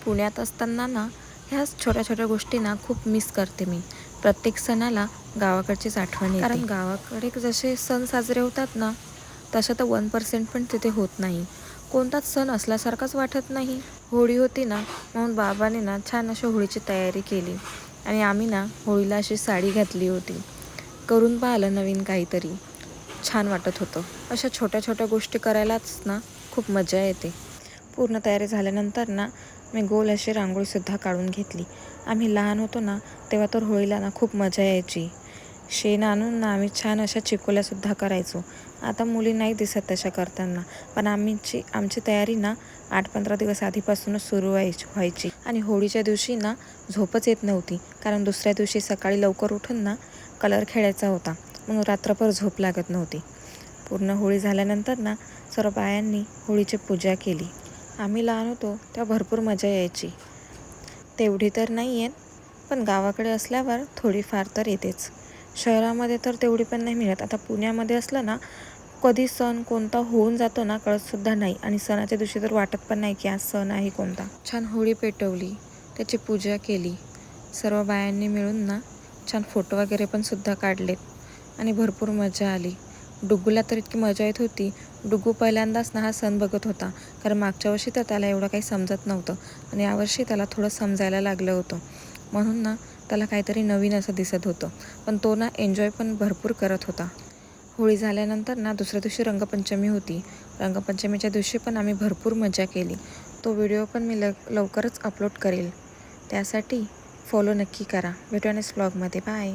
पुण्यात असताना ना ह्याच छोट्या छोट्या गोष्टी ना खूप मिस करते मी. प्रत्येक सणाला गावाकडचीच आठवण येते. कारण गावाकडे जसे सण साजरे होतात ना, तसं तर 1% पण तिथे होत नाही. कोणताच सण असल्यासारखाच वाटत नाही. होळी होती ना, म्हणून बाबाने ना छान अशी होळीची तयारी केली आणि आम्ही ना होळीला अशी साडी घातली होती. करून पाहिलं नवीन काहीतरी, छान वाटत होतं. अशा छोट्या छोट्या गोष्टी करायलाच ना खूप मजा येते. पूर्ण तयारी झाल्यानंतर ना मी गोल अशी रांगोळीसुद्धा काढून घेतली. आम्ही लहान होतो ना तेव्हा तर होळीला ना खूप मजा यायची. शेण आणून ना आम्ही छान अशा चिकोल्यासुद्धा करायचो. आता मुली नाही दिसत तशा करताना, पण आमची तयारी ना 8-15 दिवस आधीपासूनच सुरू व्हायची. आणि होळीच्या दिवशी ना झोपच येत नव्हती, कारण दुसऱ्या दिवशी सकाळी लवकर उठून ना कलर खेळायचा होता, म्हणून रात्रभर झोप लागत नव्हती. पूर्ण होळी झाल्यानंतर ना सर्व बायांनी होळीची पूजा केली. आम्ही लहान होतो तेव्हा भरपूर मजा यायची. तेवढी तर नाही येत, पण गावाकडे असल्यावर थोडीफार तर येतेच. शहरामध्ये तर तेवढी पण नाही मिळत. आता पुण्यामध्ये असलं ना, कधी सण कोणता होऊन जातो ना कळतसुद्धा नाही, आणि सणाच्या दिवशी तर वाटत पण नाही की आज सण आहे कोणता. छान होळी पेटवली, त्याची पूजा केली. सर्व बायांनी मिळून ना छान फोटो वगैरे पण सुद्धा काढलेत आणि भरपूर मजा आली. डुग्गूला तर इतकी मजा येत होती. डुग्गू पहिल्यांदाच ना हा सण बघत होता, कारण मागच्या वर्षी तर त्याला एवढं काही समजत नव्हतं आणि यावर्षी त्याला थोडं समजायला लागलं होतं, म्हणून ना त्याला काहीतरी नवीन असं दिसत होतं. पण तो ना एन्जॉय पण भरपूर करत होता. होळी झाल्यानंतर ना दुसऱ्या दिवशी रंगपंचमी होती. रंगपंचमीच्या दिवशी पण आम्ही भरपूर मजा केली. तो व्हिडिओ पण मी लवकरच अपलोड करेल, त्यासाठी फॉलो नक्की करा. भेटू नेक्स्ट व्लॉगमध्ये. बाय.